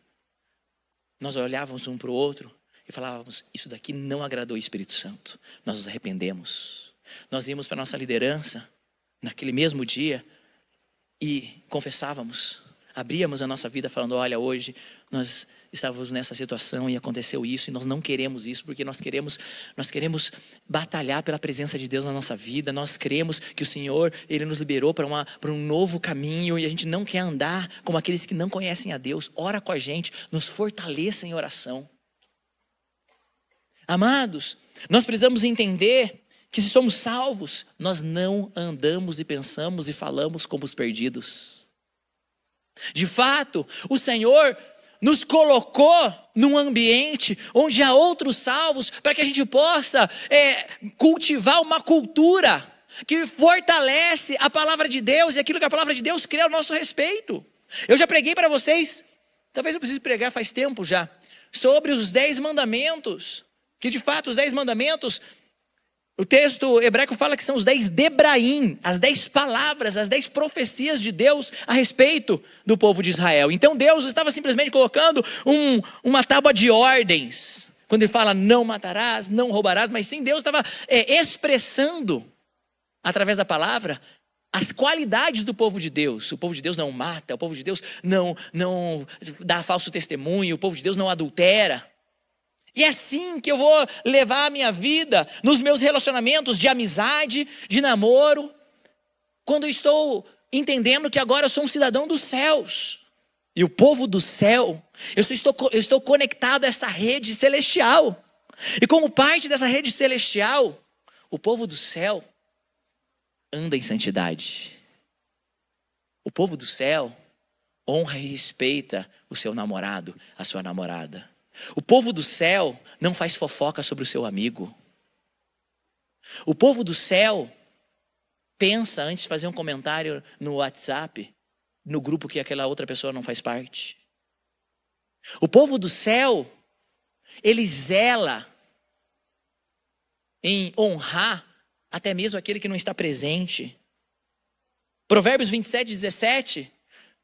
nós olhávamos um para o outro e falávamos, isso daqui não agradou o Espírito Santo. Nós nos arrependemos. Nós íamos para a nossa liderança, naquele mesmo dia, e confessávamos. Abríamos a nossa vida falando, olha, hoje nós estávamos nessa situação e aconteceu isso, e nós não queremos isso, porque nós queremos batalhar pela presença de Deus na nossa vida. Nós cremos que o Senhor, Ele nos liberou para um novo caminho, e a gente não quer andar como aqueles que não conhecem a Deus. Ora com a gente, nos fortaleça em oração. Amados, nós precisamos entender que se somos salvos, nós não andamos e pensamos e falamos como os perdidos. De fato, o Senhor nos colocou num ambiente onde há outros salvos, para que a gente possa cultivar uma cultura que fortalece a palavra de Deus e aquilo que a palavra de Deus crê ao nosso respeito. Eu já preguei para vocês, talvez eu precise pregar faz tempo já, sobre os 10 mandamentos, que de fato os 10 mandamentos, o texto hebraico fala que são os 10 Debraim, as 10 palavras, as 10 profecias de Deus a respeito do povo de Israel. Então Deus estava simplesmente colocando uma tábua de ordens, quando ele fala não matarás, não roubarás, mas sim Deus estava expressando, através da palavra, as qualidades do povo de Deus. O povo de Deus não mata, o povo de Deus não dá falso testemunho, o povo de Deus não adultera. E é assim que eu vou levar a minha vida nos meus relacionamentos de amizade, de namoro, quando eu estou entendendo que agora eu sou um cidadão dos céus. E o povo do céu, eu estou conectado a essa rede celestial. E como parte dessa rede celestial, o povo do céu anda em santidade. O povo do céu honra e respeita o seu namorado, a sua namorada. O povo do céu não faz fofoca sobre o seu amigo. O povo do céu pensa antes de fazer um comentário no WhatsApp, no grupo que aquela outra pessoa não faz parte. O povo do céu, ele zela em honrar até mesmo aquele que não está presente. Provérbios 27:17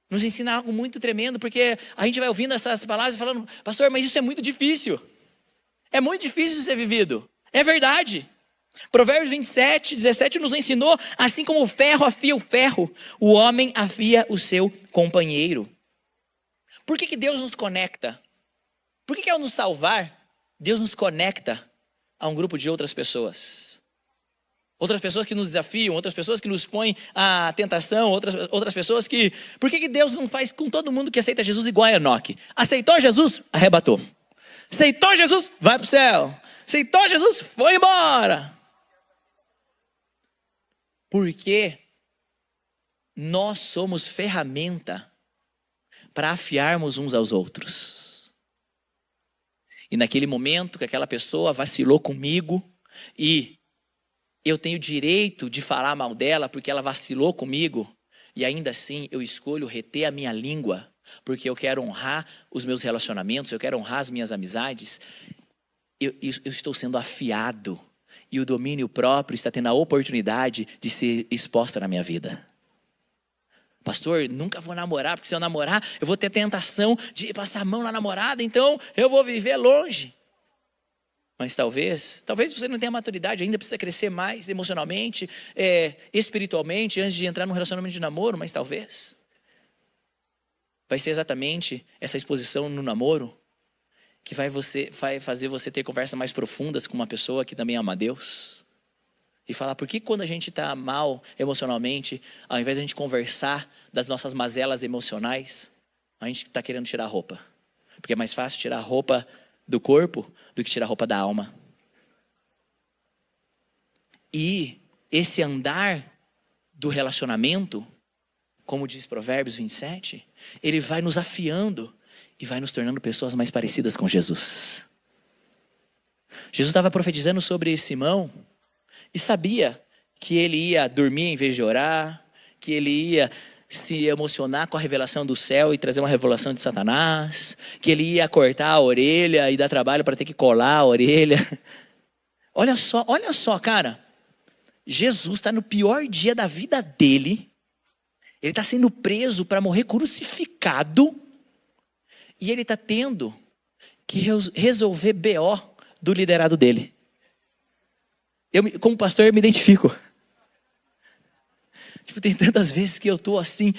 nos ensina algo muito tremendo, porque a gente vai ouvindo essas palavras e falando, pastor, mas isso é muito difícil. É muito difícil de ser vivido. É verdade. Provérbios 27:17 nos ensinou, assim como o ferro afia o ferro, o homem afia o seu companheiro. Por que Deus nos conecta? Por que ao nos salvar, Deus nos conecta a um grupo de outras pessoas? Outras pessoas que nos desafiam, outras pessoas que nos põem à tentação, outras pessoas que... Por que Deus não faz com todo mundo que aceita Jesus igual a Enoque? Aceitou Jesus? Arrebatou. Aceitou Jesus? Vai para o céu. Aceitou Jesus? Foi embora. Porque nós somos ferramenta para afiarmos uns aos outros. E naquele momento que aquela pessoa vacilou comigo e eu tenho direito de falar mal dela porque ela vacilou comigo, e ainda assim eu escolho reter a minha língua, porque eu quero honrar os meus relacionamentos, eu quero honrar as minhas amizades, eu estou sendo afiado, e o domínio próprio está tendo a oportunidade de ser exposta na minha vida. Pastor, nunca vou namorar, porque se eu namorar, eu vou ter tentação de passar a mão na namorada, então eu vou viver longe. Mas talvez você não tenha maturidade, ainda precisa crescer mais emocionalmente, espiritualmente, antes de entrar num relacionamento de namoro, mas talvez vai ser exatamente essa exposição no namoro que vai fazer você ter conversas mais profundas com uma pessoa que também ama a Deus. E falar, por que quando a gente está mal emocionalmente, ao invés de a gente conversar das nossas mazelas emocionais, a gente está querendo tirar a roupa? Porque é mais fácil tirar a roupa do corpo do que tirar a roupa da alma. E esse andar do relacionamento, como diz Provérbios 27, ele vai nos afiando e vai nos tornando pessoas mais parecidas com Jesus. Jesus estava profetizando sobre Simão e sabia que ele ia dormir em vez de orar, que ele ia se emocionar com a revelação do céu e trazer uma revelação de Satanás, que ele ia cortar a orelha e dar trabalho para ter que colar a orelha. Olha só, cara. Jesus está no pior dia da vida dele. Ele está sendo preso para morrer crucificado. E ele está tendo que resolver BO do liderado dele. Eu, como pastor, eu me identifico. Tipo, tem tantas vezes que eu estou assim,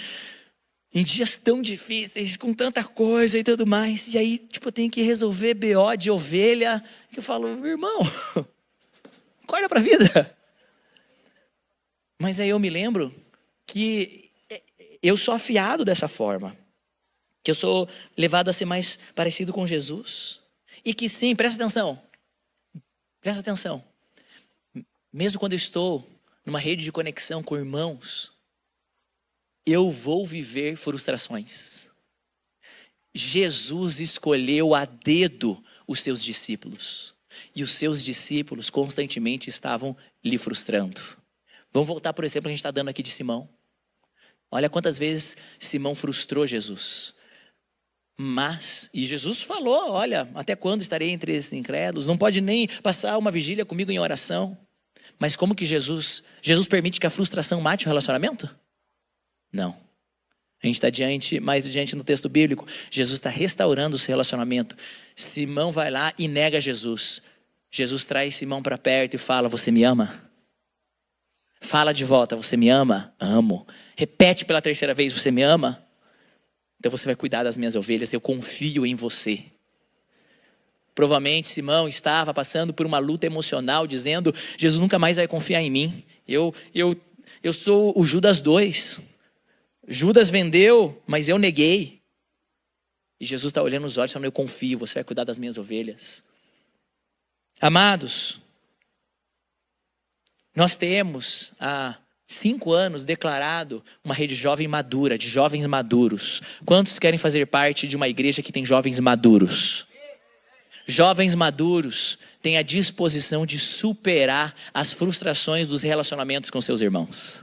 em dias tão difíceis, com tanta coisa e tudo mais. E aí, tipo, eu tenho que resolver BO de ovelha. Que eu falo, irmão, acorda pra vida. Mas aí eu me lembro que eu sou afiado dessa forma. Que eu sou levado a ser mais parecido com Jesus. E que sim, presta atenção. Presta atenção. Mesmo quando eu estou numa rede de conexão com irmãos, eu vou viver frustrações. Jesus escolheu a dedo os seus discípulos. E os seus discípulos constantemente estavam lhe frustrando. Vamos voltar, por exemplo, a gente está dando aqui de Simão. Olha quantas vezes Simão frustrou Jesus. E Jesus falou, olha, até quando estarei entre esses incrédulos? Não pode nem passar uma vigília comigo em oração. Mas como que Jesus permite que a frustração mate o relacionamento? Não. A gente está mais diante no texto bíblico. Jesus está restaurando o seu relacionamento. Simão vai lá e nega Jesus. Jesus traz Simão para perto e fala, você me ama? Fala de volta, você me ama? Amo. Repete pela terceira vez, você me ama? Então você vai cuidar das minhas ovelhas, eu confio em você. Provavelmente Simão estava passando por uma luta emocional, dizendo, Jesus nunca mais vai confiar em mim. Eu sou o Judas 2. Judas vendeu, mas eu neguei. E Jesus está olhando nos olhos e falando, eu confio, você vai cuidar das minhas ovelhas. Amados, nós temos há 5 anos declarado uma rede jovem madura, de jovens maduros. Quantos querem fazer parte de uma igreja que tem jovens maduros? Jovens maduros têm a disposição de superar as frustrações dos relacionamentos com seus irmãos.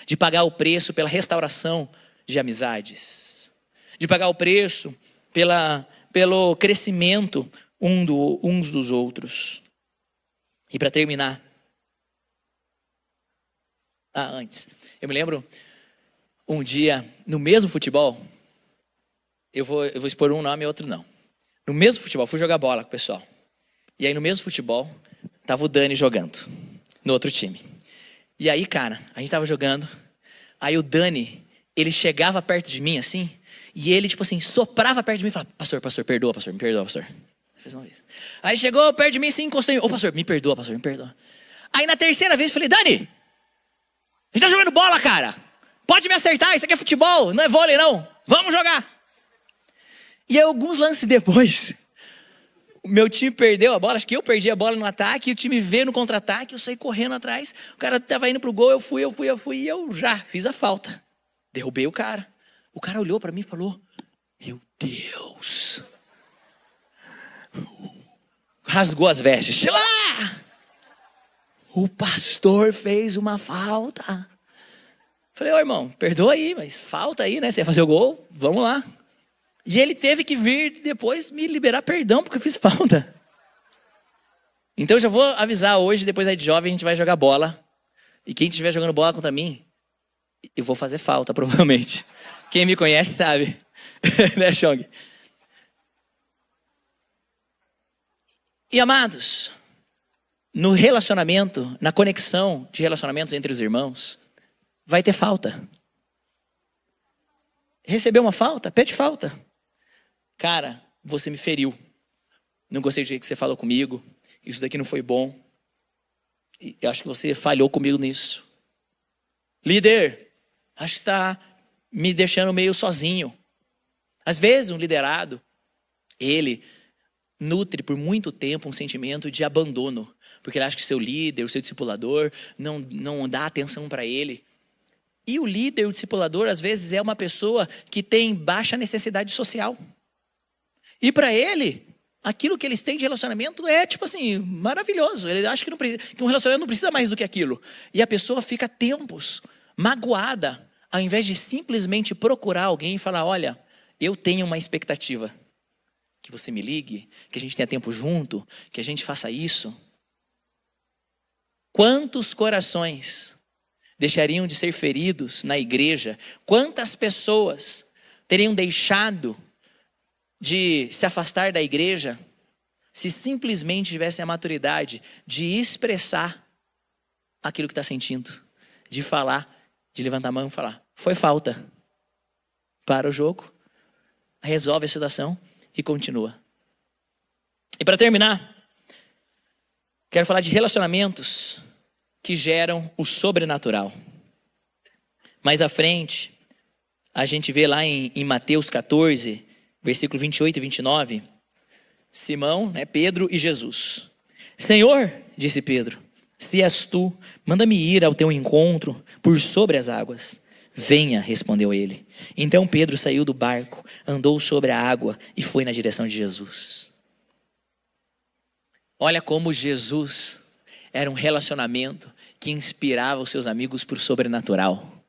De pagar o preço pela restauração de amizades. De pagar o preço pelo crescimento uns dos outros. E para terminar. Antes. Eu me lembro um dia, no mesmo futebol, eu vou expor um nome e outro não. No mesmo futebol, fui jogar bola com o pessoal. E aí no mesmo futebol, tava o Dani jogando, no outro time. E aí, cara, a gente tava jogando, aí o Dani, ele chegava perto de mim assim, e ele tipo assim, soprava perto de mim e falava, pastor, perdoa, pastor, me perdoa, pastor. Fez uma vez. Aí chegou perto de mim assim, encostou em mim, pastor, me perdoa, pastor, me perdoa. Aí na terceira vez eu falei, Dani, a gente tá jogando bola, cara. Pode me acertar, isso aqui é futebol, não é vôlei não. Vamos jogar. E aí, alguns lances depois, o meu time perdeu a bola, acho que eu perdi a bola no ataque, e o time veio no contra-ataque, eu saí correndo atrás, o cara tava indo pro gol, eu fui, e eu já fiz a falta. Derrubei o cara. O cara olhou pra mim e falou, meu Deus. Rasgou as vestes. Lá! O pastor fez uma falta. Falei, ô irmão, perdoa aí, mas falta aí, né? Você ia fazer o gol, vamos lá. E ele teve que vir depois me liberar perdão, porque eu fiz falta. Então eu já vou avisar hoje, depois aí de jovem, a gente vai jogar bola. E quem estiver jogando bola contra mim, eu vou fazer falta, provavelmente. Quem me conhece sabe. Né, Chong? E amados, no relacionamento, na conexão de relacionamentos entre os irmãos, vai ter falta. Recebeu uma falta? Pede falta. Cara, você me feriu. Não gostei do jeito que você falou comigo. Isso daqui não foi bom. Eu acho que você falhou comigo nisso. Líder, acho que está me deixando meio sozinho. Às vezes um liderado, ele nutre por muito tempo um sentimento de abandono. porque ele acha que o seu líder, o seu discipulador, não dá atenção para ele. E o líder, o discipulador, às vezes é uma pessoa que tem baixa necessidade social. E para ele, aquilo que eles têm de relacionamento é tipo assim, maravilhoso. Ele acha que um relacionamento não precisa mais do que aquilo. E a pessoa fica tempos magoada, ao invés de simplesmente procurar alguém e falar: olha, eu tenho uma expectativa. Que você me ligue, que a gente tenha tempo junto, que a gente faça isso. Quantos corações deixariam de ser feridos na igreja? Quantas pessoas teriam deixado de se afastar da igreja se simplesmente tivessem a maturidade de expressar aquilo que está sentindo, de falar, de levantar a mão e falar: foi falta, para o jogo, resolve a situação e continua. E para terminar, quero falar de relacionamentos que geram o sobrenatural. Mais à frente, a gente vê lá em Mateus 14, versículo 28 e 29, Simão, Pedro e Jesus. Senhor, disse Pedro, se és tu, manda-me ir ao teu encontro por sobre as águas. Venha, respondeu ele. Então Pedro saiu do barco, andou sobre a água e foi na direção de Jesus. Olha como Jesus era um relacionamento que inspirava os seus amigos para o sobrenatural.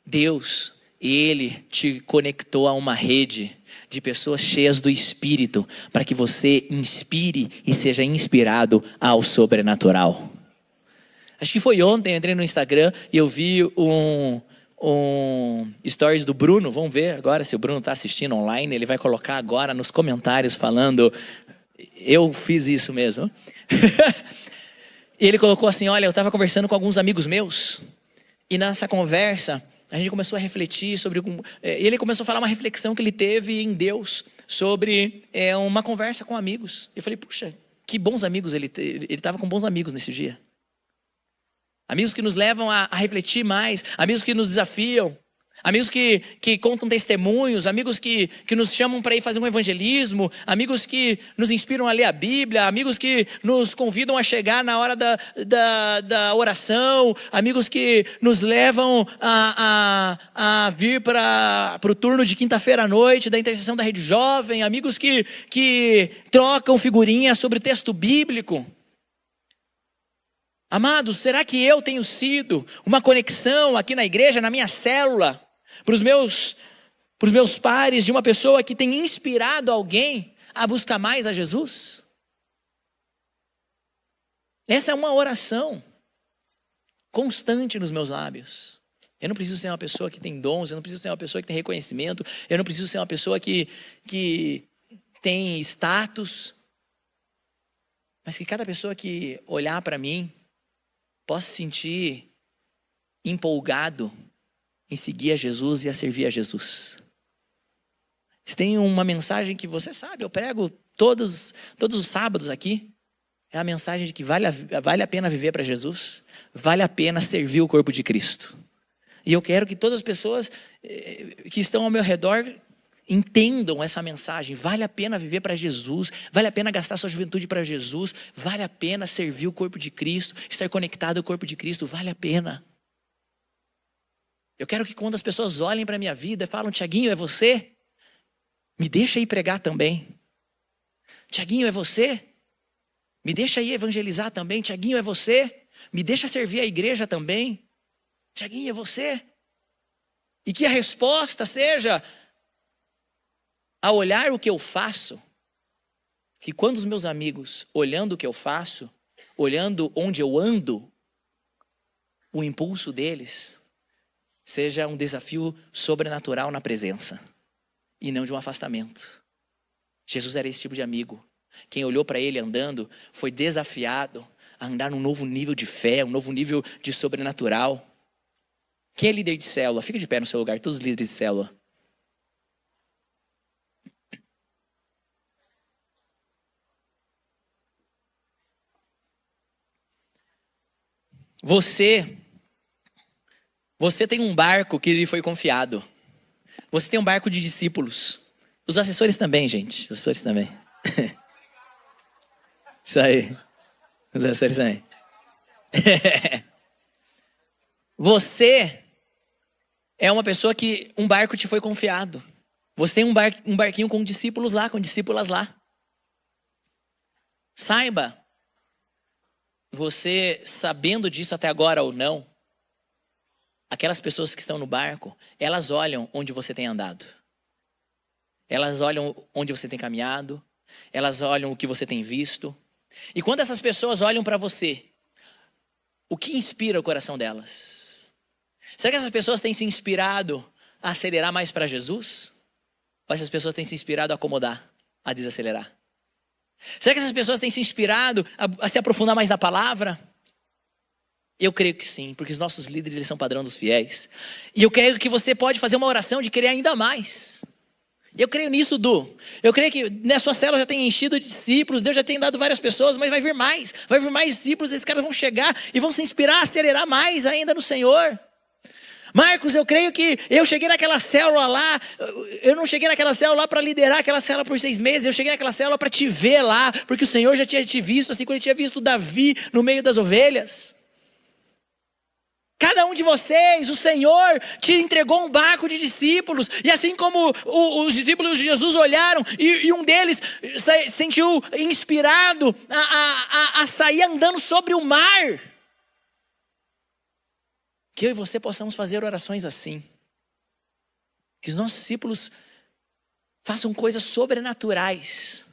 Deus, Ele te conectou a uma rede de pessoas cheias do Espírito para que você inspire e seja inspirado ao sobrenatural. Acho que foi ontem, eu entrei no Instagram e eu vi um stories do Bruno. Vamos ver agora se o Bruno está assistindo online. Ele vai colocar agora nos comentários falando: eu fiz isso mesmo. E ele colocou assim: olha, eu estava conversando com alguns amigos meus e nessa conversa a gente começou a refletir sobre... ele começou a falar uma reflexão que ele teve em Deus sobre uma conversa com amigos. Eu falei: puxa, que bons amigos ele estava com bons amigos nesse dia. Amigos que nos levam a refletir mais, amigos que nos desafiam, amigos que contam testemunhos, amigos que nos chamam para ir fazer um evangelismo, amigos que nos inspiram a ler a Bíblia, amigos que nos convidam a chegar na hora da oração, amigos que nos levam a vir para o turno de quinta-feira à noite da intercessão da Rede Jovem, amigos que trocam figurinhas sobre texto bíblico. Amados, será que eu tenho sido uma conexão aqui na igreja, na minha célula, para os meus pares, de uma pessoa que tem inspirado alguém a buscar mais a Jesus? Essa é uma oração constante nos meus lábios. Eu não preciso ser uma pessoa que tem dons, eu não preciso ser uma pessoa que tem reconhecimento, eu não preciso ser uma pessoa que tem status, mas que cada pessoa que olhar para mim possa se sentir empolgado em seguir a Jesus e a servir a Jesus. Se tem uma mensagem que você sabe, eu prego todos os sábados aqui, é a mensagem de que vale a pena viver para Jesus, vale a pena servir o corpo de Cristo. E eu quero que todas as pessoas que estão ao meu redor entendam essa mensagem. Vale a pena viver para Jesus, vale a pena gastar sua juventude para Jesus, vale a pena servir o corpo de Cristo, estar conectado ao corpo de Cristo, vale a pena. Eu quero que quando as pessoas olhem para a minha vida e falam: Tiaguinho, é você? Me deixa ir pregar também. Tiaguinho, é você? Me deixa ir evangelizar também. Tiaguinho, é você? Me deixa servir a igreja também. Tiaguinho, é você? E que a resposta seja: a olhar o que eu faço, que quando os meus amigos, olhando o que eu faço, olhando onde eu ando, o impulso deles seja um desafio sobrenatural na presença e não de um afastamento. Jesus era esse tipo de amigo. Quem olhou para ele andando foi desafiado a andar num novo nível de fé, um novo nível de sobrenatural. Quem é líder de célula? Fica de pé no seu lugar, todos os líderes de célula. Você tem um barco que lhe foi confiado. Você tem um barco de discípulos. Os assessores também, gente. Os assessores também. Isso aí. Os assessores também. Você é uma pessoa que um barco te foi confiado. Você tem um barquinho com discípulos lá, com discípulas lá. Saiba, você sabendo disso até agora ou não, aquelas pessoas que estão no barco, elas olham onde você tem andado. Elas olham onde você tem caminhado. Elas olham o que você tem visto. E quando essas pessoas olham para você, o que inspira o coração delas? Será que essas pessoas têm se inspirado a acelerar mais para Jesus? Ou essas pessoas têm se inspirado a acomodar, a desacelerar? Será que essas pessoas têm se inspirado a se aprofundar mais na palavra? Eu creio que sim, porque os nossos líderes, eles são padrão dos fiéis. E eu creio que você pode fazer uma oração de querer ainda mais. Eu creio nisso, Du. Eu creio que na sua célula já tem enchido de discípulos, Deus já tem dado várias pessoas, mas vai vir mais discípulos, esses caras vão chegar e vão se inspirar a acelerar mais ainda no Senhor. Marcos, eu creio que eu cheguei naquela célula lá, eu não cheguei naquela célula lá para liderar aquela célula por 6 meses, eu cheguei naquela célula para te ver lá, porque o Senhor já tinha te visto, assim como Ele tinha visto Davi no meio das ovelhas. Cada um de vocês, o Senhor te entregou um barco de discípulos. E assim como os discípulos de Jesus olharam e um deles se sentiu inspirado a sair andando sobre o mar. Que eu e você possamos fazer orações assim. Que os nossos discípulos façam coisas sobrenaturais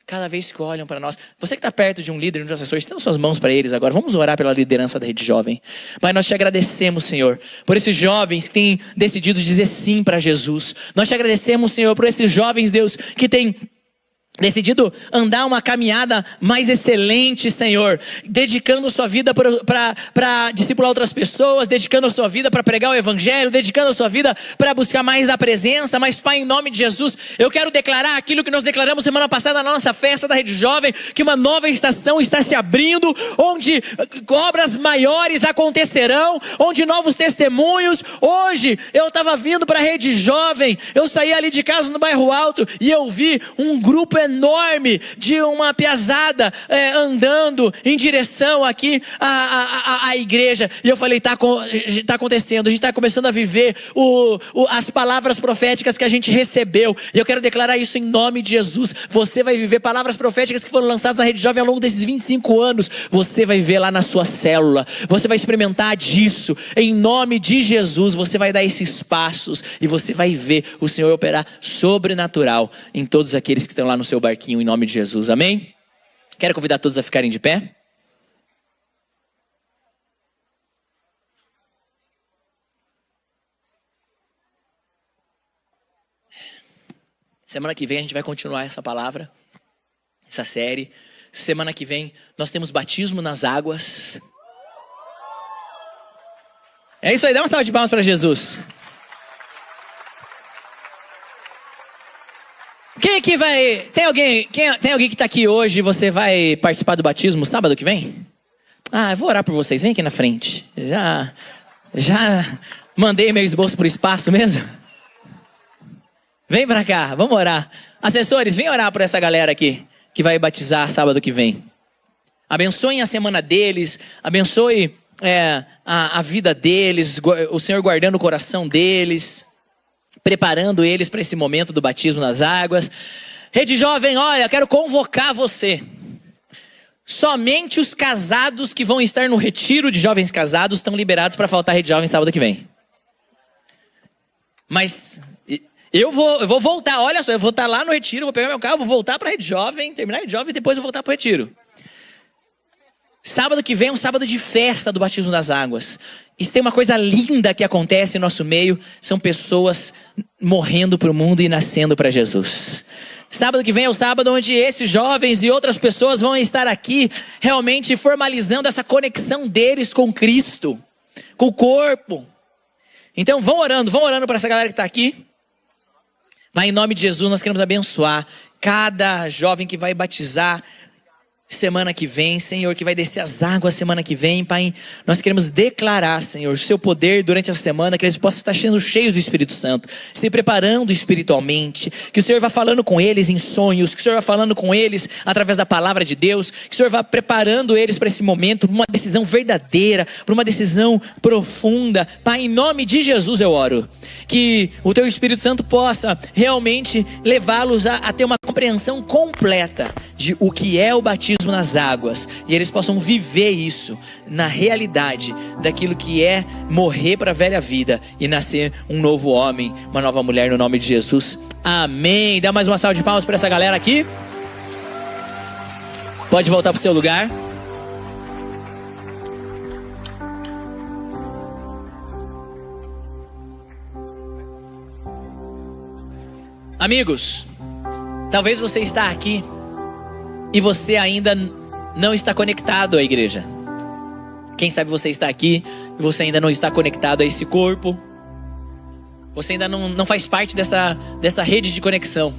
cada vez que olham para nós. Você que está perto de um líder, de um assessor, estenda suas mãos para eles agora. Vamos orar pela liderança da Rede Jovem. Pai, nós te agradecemos, Senhor, por esses jovens que têm decidido dizer sim para Jesus. Nós te agradecemos, Senhor, por esses jovens, Deus, que têm decidido andar uma caminhada mais excelente, Senhor, dedicando a sua vida para discipular outras pessoas, dedicando a sua vida para pregar o Evangelho, dedicando a sua vida para buscar mais da presença. Mas, Pai, em nome de Jesus, eu quero declarar aquilo que nós declaramos semana passada na nossa festa da Rede Jovem, que uma nova estação está se abrindo, onde obras maiores acontecerão, onde novos testemunhos. Hoje eu estava vindo para a Rede Jovem, eu saí ali de casa no Bairro Alto e eu vi um grupo enorme de uma piazada andando em direção aqui à igreja. E eu falei, está acontecendo, a gente está começando a viver as palavras proféticas que a gente recebeu. E eu quero declarar isso em nome de Jesus. Você vai viver palavras proféticas que foram lançadas na Rede Jovem ao longo desses 25 anos. Você vai ver lá na sua célula. Você vai experimentar disso. Em nome de Jesus, você vai dar esses passos e você vai ver o Senhor operar sobrenatural em todos aqueles que estão lá no seu barquinho, em nome de Jesus, amém? Quero convidar todos a ficarem de pé. Semana que vem a gente vai continuar essa palavra, essa série. Semana que vem nós temos batismo nas águas. É isso aí, dá uma salva de palmas para Jesus. Quem aqui vai... Tem alguém que está aqui hoje e você vai participar do batismo sábado que vem? Eu vou orar por vocês. Vem aqui na frente. Já mandei meu esboço para o espaço mesmo? Vem para cá, vamos orar. Assessores, vem orar por essa galera aqui que vai batizar sábado que vem. Abençoem a semana deles. Abençoe a vida deles. O Senhor guardando o coração deles, preparando eles para esse momento do batismo nas águas. Rede Jovem, olha, quero convocar você. Somente os casados que vão estar no retiro de jovens casados estão liberados para faltar à Rede Jovem sábado que vem. Mas eu vou voltar, olha só, eu vou estar lá no retiro, vou pegar meu carro, vou voltar para a Rede Jovem, terminar a Rede Jovem e depois eu vou voltar para o retiro. Sábado que vem é um sábado de festa do batismo das águas. Isso tem uma coisa linda que acontece em nosso meio. São pessoas morrendo para o mundo e nascendo para Jesus. Sábado que vem é o sábado onde esses jovens e outras pessoas vão estar aqui realmente formalizando essa conexão deles com Cristo, com o corpo. Então vão orando para essa galera que está aqui. Pai, em nome de Jesus, nós queremos abençoar cada jovem que vai batizar semana que vem, Senhor, que vai descer as águas semana que vem, Pai. Nós queremos declarar, Senhor, o seu poder durante a semana, que eles possam estar sendo cheios do Espírito Santo, se preparando espiritualmente, que o Senhor vá falando com eles em sonhos, que o Senhor vá falando com eles através da palavra de Deus, que o Senhor vá preparando eles para esse momento, para uma decisão verdadeira, para uma decisão profunda. Pai, em nome de Jesus eu oro, que o teu Espírito Santo possa realmente levá-los a ter uma compreensão completa de o que é o batismo nas águas, e eles possam viver isso na realidade daquilo que é morrer para a velha vida e nascer um novo homem, uma nova mulher, no nome de Jesus, amém. Dá mais uma salva de palmas para essa galera aqui. Pode voltar para o seu lugar. Amigos, talvez você está aqui e você ainda não está conectado à igreja. Quem sabe você está aqui e você ainda não está conectado a esse corpo. Você ainda não faz parte dessa rede de conexão.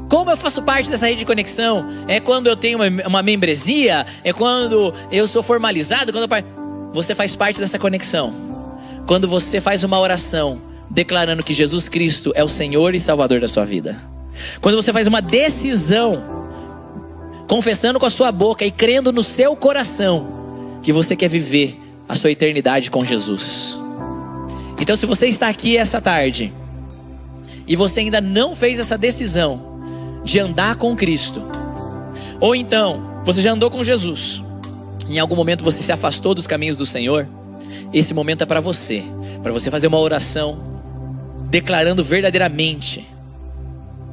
Como eu faço parte dessa rede de conexão? É quando eu tenho uma membresia? É quando eu sou formalizado? Você faz parte dessa conexão quando você faz uma oração declarando que Jesus Cristo é o Senhor e Salvador da sua vida. Quando você faz uma decisão confessando com a sua boca e crendo no seu coração que você quer viver a sua eternidade com Jesus. Então, se você está aqui essa tarde e você ainda não fez essa decisão de andar com Cristo, ou então você já andou com Jesus, em algum momento você se afastou dos caminhos do Senhor, esse momento é para você fazer uma oração declarando verdadeiramente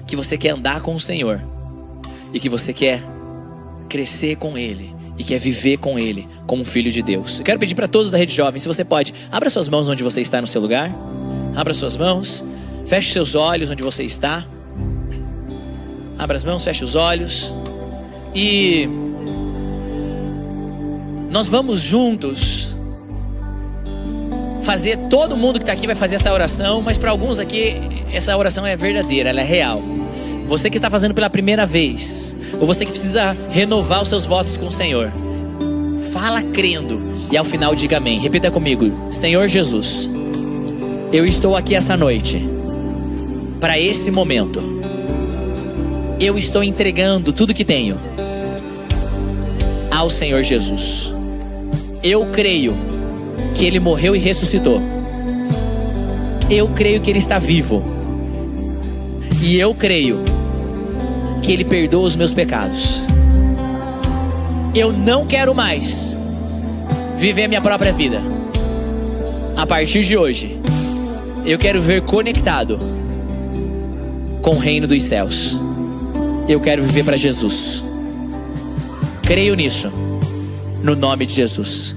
que você quer andar com o Senhor e que você quer crescer com Ele e quer viver com Ele como um filho de Deus. Eu quero pedir para todos da Rede Jovem, se você pode, abra suas mãos onde você está no seu lugar. Abra suas mãos, feche seus olhos onde você está. Abra as mãos, feche os olhos. E nós vamos juntos fazer, todo mundo que está aqui vai fazer essa oração, mas para alguns aqui essa oração é verdadeira, ela é real. Você que está fazendo pela primeira vez, ou você que precisa renovar os seus votos com o Senhor, fala crendo e ao final diga amém. Repita comigo: Senhor Jesus, eu estou aqui essa noite para esse momento. Eu estou entregando tudo que tenho ao Senhor Jesus. Eu creio que Ele morreu e ressuscitou. Eu creio que Ele está vivo. E eu creio que Ele perdoa os meus pecados. Eu não quero mais viver a minha própria vida. A partir de hoje, eu quero viver conectado com o reino dos céus. Eu quero viver para Jesus. Creio nisso, no nome de Jesus.